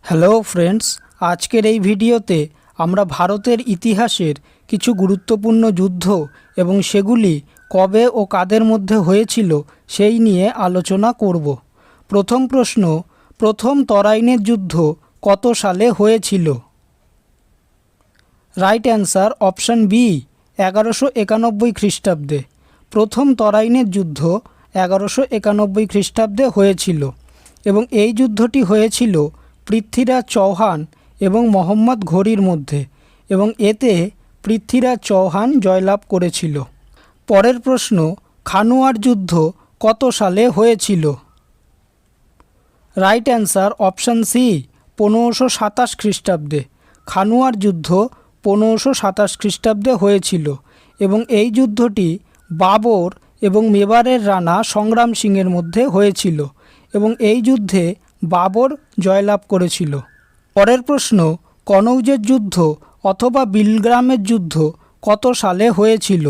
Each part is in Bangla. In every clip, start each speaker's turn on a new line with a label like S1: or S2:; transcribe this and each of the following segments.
S1: হ্যালো ফ্রেন্ডস, আজকের এই ভিডিওতে আমরা ভারতের ইতিহাসের কিছু গুরুত্বপূর্ণ যুদ্ধ এবং সেগুলি কবে ও কাদের মধ্যে হয়েছিল সেই নিয়ে আলোচনা করব। প্রথম প্রশ্ন, প্রথম তরাইনের যুদ্ধ কত সালে হয়েছিল? রাইট অ্যান্সার অপশান বি, 1191 খ্রিস্টাব্দে। প্রথম তরাইনের যুদ্ধ 1191 খ্রিস্টাব্দে হয়েছিল এবং এই যুদ্ধটি হয়েছিল পৃথ্বীরাজ চৌহান এবং মোহাম্মদ ঘোরির মধ্যে এবং এতে পৃথ্বীরাজ চৌহান জয়লাভ করেছিল। পরের প্রশ্ন, খানুয়ার যুদ্ধ কত সালে হয়েছিল? রাইট অ্যান্সার অপশান সি, 1527 খ্রিস্টাব্দে। খানুয়ার যুদ্ধ 1527 খ্রিস্টাব্দে হয়েছিল এবং এই যুদ্ধটি বাবর এবং মেবারের রানা সংগ্রাম সিংয়ের মধ্যে হয়েছিল এবং এই যুদ্ধে বাবর জয়লাভ করেছিল। পরের প্রশ্ন, কনৌজের যুদ্ধ অথবা বিলগ্রামের যুদ্ধ কত সালে হয়েছিল?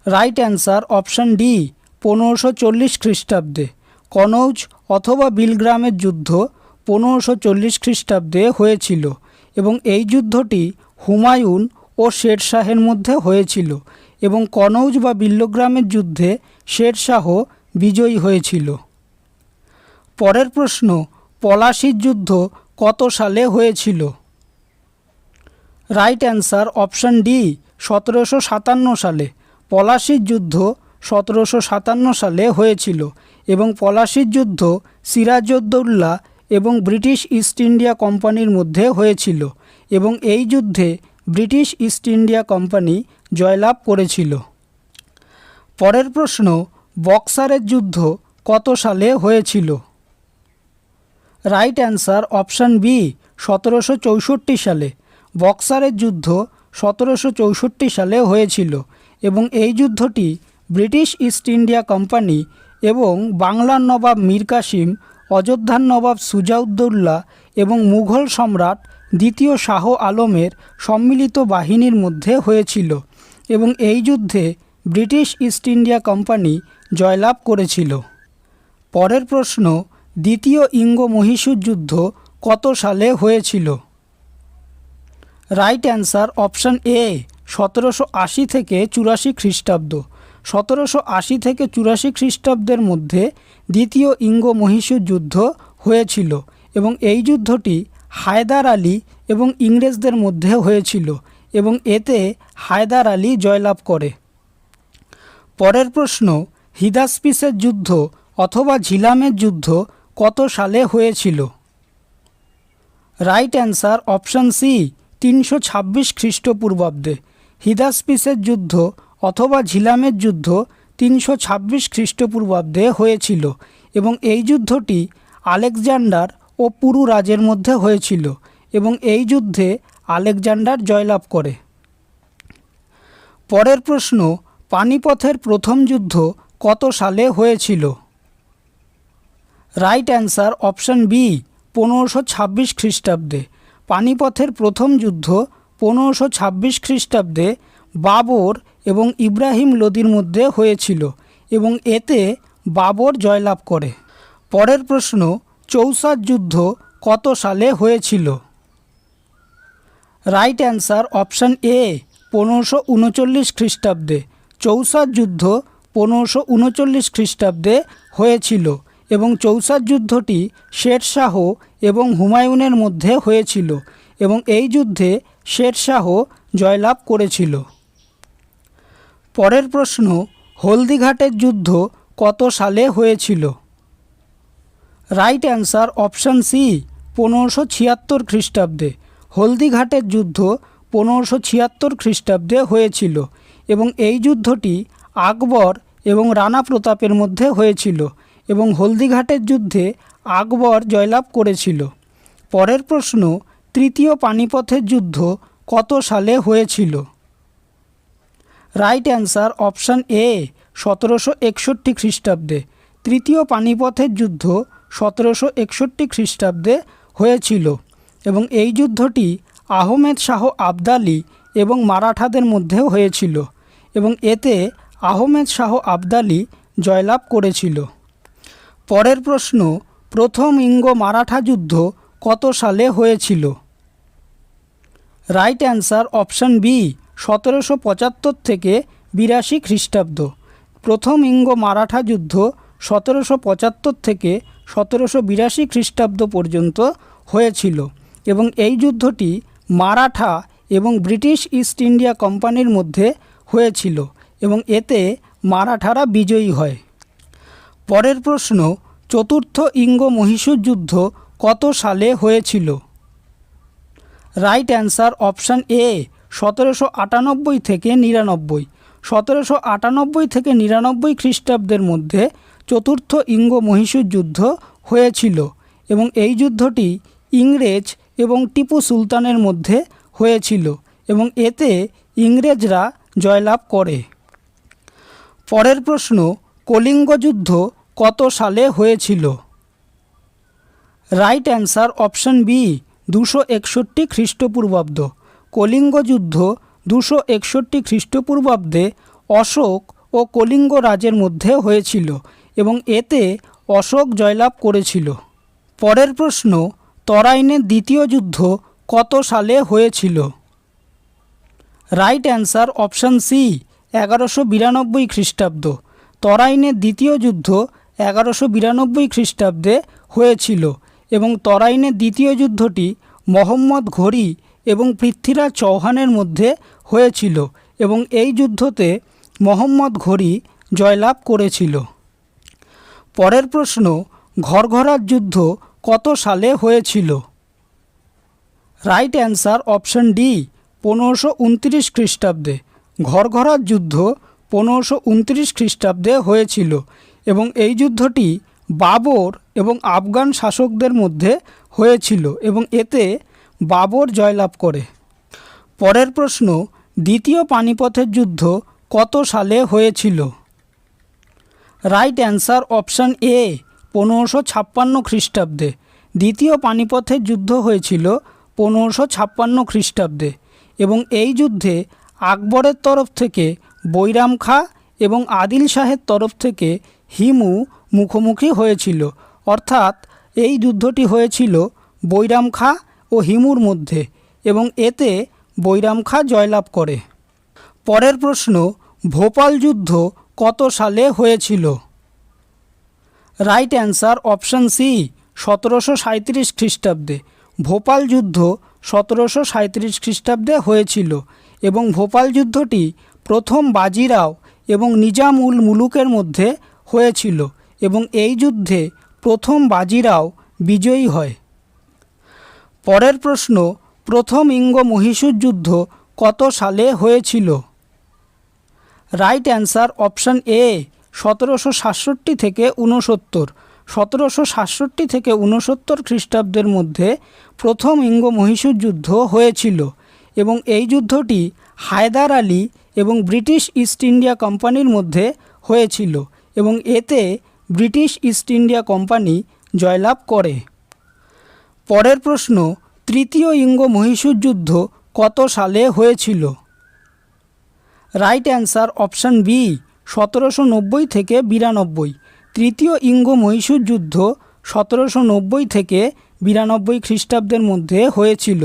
S1: রাইট অ্যান্সার অপশান ডি, 1540 খ্রিস্টাব্দে। কনৌজ অথবা বিলগ্রামের যুদ্ধ 1540 খ্রিস্টাব্দে হয়েছিল এবং এই যুদ্ধটি হুমায়ুন ও শেরশাহের মধ্যে হয়েছিল এবং কনৌজ বা বিল্লগ্রামের যুদ্ধে শেরশাহ বিজয়ী হয়েছিল। পরের প্রশ্ন, পলাশির যুদ্ধ কত সালে হয়েছিল? রাইট অ্যান্সার অপশান ডি, 1757 সালে। পলাশির যুদ্ধ 1757 সালে হয়েছিল এবং পলাশির যুদ্ধ সিরাজউদ্দৌলা এবং ব্রিটিশ ইস্ট ইন্ডিয়া কোম্পানির মধ্যে হয়েছিল এবং এই যুদ্ধে ব্রিটিশ ইস্ট ইন্ডিয়া কোম্পানি জয়লাভ করেছিল। পরের প্রশ্ন, বক্সারের যুদ্ধ কত সালে হয়েছিল? রাইট অ্যান্সার অপশান বি, 1764 সালে। বক্সারের যুদ্ধ 1764 সালে হয়েছিল এবং এই যুদ্ধটি ব্রিটিশ ইস্ট ইন্ডিয়া কোম্পানি এবং বাংলার নবাব মীর কাসিম, অযোধ্যার নবাব সুজাউদ্দৌলা এবং মুঘল সম্রাট দ্বিতীয় শাহ আলমের সম্মিলিত বাহিনীর মধ্যে হয়েছিল এবং এই যুদ্ধে ব্রিটিশ ইস্ট ইন্ডিয়া কোম্পানি জয়লাভ করেছিল। পরের প্রশ্ন, দ্বিতীয় ইঙ্গ মহীশূর যুদ্ধ কত সালে হয়েছিল? রাইট অ্যান্সার অপশান এ, 1780 থেকে 84 খ্রিস্টাব্দ। 1780 থেকে 84 খ্রিস্টাব্দের মধ্যে দ্বিতীয় ইঙ্গ মহীশূর যুদ্ধ হয়েছিল এবং এই যুদ্ধটি হায়দার আলী এবং ইংরেজদের মধ্যে হয়েছিল এবং এতে হায়দার আলী জয়লাভ করে। পরের প্রশ্ন, হিদাসপিসের যুদ্ধ অথবা ঝিলামের যুদ্ধ কত সালে হয়েছিল? রাইট অ্যান্সার অপশান সি, 326 খ্রিস্টপূর্বাব্দে। হিদাসপিসের যুদ্ধ অথবা ঝিলামের যুদ্ধ 326 খ্রিস্টপূর্বাব্দে হয়েছিল এবং এই যুদ্ধটি আলেকজান্ডার ও পুরু রাজের মধ্যে হয়েছিল এবং এই যুদ্ধে আলেকজান্ডার জয়লাভ করে। পরের প্রশ্ন, পানিপথের প্রথম যুদ্ধ কত সালে হয়েছিল? রাইট অ্যান্সার অপশান বি, 1526 খ্রিস্টাব্দে। পানিপথের প্রথম যুদ্ধ 1526 খ্রিস্টাব্দে বাবর এবং ইব্রাহিম লোদির মধ্যে হয়েছিল এবং এতে বাবর জয়লাভ করে। পরের প্রশ্ন, চৌসার যুদ্ধ কত সালে হয়েছিল? রাইট অ্যান্সার অপশান এ, 1539 খ্রিস্টাব্দে। চৌসার যুদ্ধ 1539 খ্রিস্টাব্দে হয়েছিল এবং চৌসার যুদ্ধটি শেরশাহ এবং হুমায়ুনের মধ্যে হয়েছিল এবং এই যুদ্ধে শেরশাহ জয়লাভ করেছিল। পরের প্রশ্ন, হলদিঘাটের যুদ্ধ কত সালে হয়েছিল? রাইট অ্যান্সার অপশান সি, 1576 খ্রিস্টাব্দে। হলদিঘাটের যুদ্ধ 1576 খ্রিস্টাব্দে হয়েছিল এবং এই যুদ্ধটি আকবর এবং রানা প্রতাপের মধ্যে হয়েছিল এবং হলদিঘাটের যুদ্ধে আকবর জয়লাভ করেছিল। পরের প্রশ্ন, তৃতীয় পানিপথের যুদ্ধ কত সালে হয়েছিল? রাইট অ্যান্সার অপশান এ, 1761 খ্রিস্টাব্দে। তৃতীয় পানিপথের যুদ্ধ 1761 খ্রিস্টাব্দে হয়েছিল এবং এই যুদ্ধটি আহমেদ শাহ আবদালি এবং মারাঠাদের মধ্যে হয়েছিল এবং এতে আহমেদ শাহ আবদালি জয়লাভ করেছিল। পরের প্রশ্ন, প্রথম ইঙ্গো মারাঠা যুদ্ধ কত সালে হয়েছিল? রাইট অ্যান্সার অপশান বি 1775 থেকে 82 খ্রিস্টাব্দ। প্রথম ইঙ্গো মারাঠা যুদ্ধ 1775 থেকে 1782 খ্রিস্টাব্দ পর্যন্ত হয়েছিল এবং এই যুদ্ধটি মারাঠা এবং ব্রিটিশ ইস্ট ইন্ডিয়া কোম্পানির মধ্যে হয়েছিল এবং এতে মারাঠারা বিজয়ী হয়। পরের প্রশ্ন, চতুর্থ ইঙ্গো মহীশূর যুদ্ধ কত সালে হয়েছিল? রাইট অ্যান্সার অপশান এ 1798 থেকে 99। 1798 থেকে 99 খ্রিস্টাব্দের মধ্যে চতুর্থ ইঙ্গো মহীশূর যুদ্ধ হয়েছিল এবং এই যুদ্ধটি ইংরেজ এবং টিপু সুলতানের মধ্যে হয়েছিল এবং এতে ইংরেজরা জয়লাভ করে। পরের প্রশ্ন, কলিঙ্গ যুদ্ধ কত সালে হয়েছিল? রাইট অ্যান্সার অপশান বি 261 খ্রিস্টপূর্বাব্দ। কলিঙ্গ যুদ্ধ 261 খ্রিস্টপূর্বাব্দে অশোক ও কলিঙ্গ রাজের মধ্যে হয়েছিল এবং এতে অশোক জয়লাভ করেছিল। পরের প্রশ্ন, তরাইনের দ্বিতীয় যুদ্ধ কত সালে হয়েছিল? রাইট অ্যান্সার অপশান সি 1192 খ্রিস্টাব্দ। তরাইনের দ্বিতীয় যুদ্ধ 1192 খ্রিস্টাব্দে হয়েছিল এবং তরাইনের দ্বিতীয় যুদ্ধটি মোহাম্মদ ঘোরি এবং পৃথ্বীরাজ চৌহানের মধ্যে হয়েছিল এবং এই যুদ্ধতে মোহাম্মদ ঘোরি জয়লাভ করেছিল। পরের প্রশ্ন, ঘরঘরার যুদ্ধ কত সালে হয়েছিল? রাইট অ্যান্সার অপশান ডি 1529 খ্রিস্টাব্দে। ঘরঘরার যুদ্ধ 1529 খ্রিস্টাব্দে হয়েছিল এবং এই যুদ্ধটি বাবর এবং আফগান শাসকদের মধ্যে হয়েছিল এবং এতে বাবর জয়লাভ করে। পরের প্রশ্ন, দ্বিতীয় পানিপথের যুদ্ধ কত সালে হয়েছিল? রাইট অ্যান্সার অপশান এ 1556 খ্রিস্টাব্দে। দ্বিতীয় পানিপথের যুদ্ধ হয়েছিল 1556 খ্রিস্টাব্দে এবং এই যুদ্ধে আকবরের তরফ থেকে বৈরাম খাঁ এবং আদিল শাহের তরফ থেকে হিমু মুখোমুখি হয়েছিল, অর্থাৎ এই যুদ্ধটি হয়েছিল বৈরাম খাঁ ও হিমুর মধ্যে এবং এতে বৈরাম খাঁ জয়লাভ করে। পরের প্রশ্ন, ভোপাল যুদ্ধ কত সালে হয়েছিল? রাইট অ্যান্সার অপশান সি 1737 খ্রিস্টাব্দে। ভোপাল যুদ্ধ 1737 খ্রিস্টাব্দে হয়েছিল এবং ভোপাল যুদ্ধটি প্রথম বাজিরাও এবং নিজাম উল মুলুকের মধ্যে হয়েছিল এবং এই যুদ্ধে প্রথম বাজিরাও বিজয়ী হয়। পরের প্রশ্ন, প্রথম ইঙ্গো মহীশূর যুদ্ধ কত সালে হয়েছিল? রাইট অ্যান্সার অপশান এ 1767 থেকে 69। 1767 থেকে 69 খ্রিস্টাব্দের মধ্যে প্রথম ইঙ্গো মহীশূর যুদ্ধ হয়েছিল এবং এই যুদ্ধটি হায়দার আলী এবং ব্রিটিশ ইস্ট ইন্ডিয়া কোম্পানির মধ্যে হয়েছিল এবং এতে ব্রিটিশ ইস্ট ইন্ডিয়া কোম্পানি জয়লাভ করে। পরের প্রশ্ন, তৃতীয় ইঙ্গো মহীশূর যুদ্ধ কত সালে হয়েছিল? রাইট অ্যান্সার অপশান বি 1790 থেকে 92। তৃতীয় ইঙ্গো মহীশূর যুদ্ধ 1790 থেকে 92 খ্রিস্টাব্দের মধ্যে হয়েছিল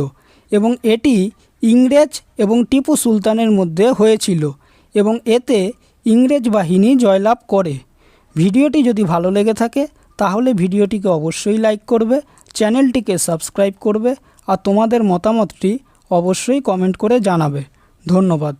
S1: এবং এটি ইংরেজ এবং টিপু সুলতানের মধ্যে হয়েছিল এবং এতে ইংরেজ বাহিনী জয়লাভ করে। ভিডিওটি যদি ভালো লেগে থাকে তাহলে ভিডিওটিকে অবশ্যই লাইক করবে, চ্যানেলটিকে সাবস্ক্রাইব করবে আর তোমাদের মতামতটি অবশ্যই কমেন্ট করে জানাবে। ধন্যবাদ।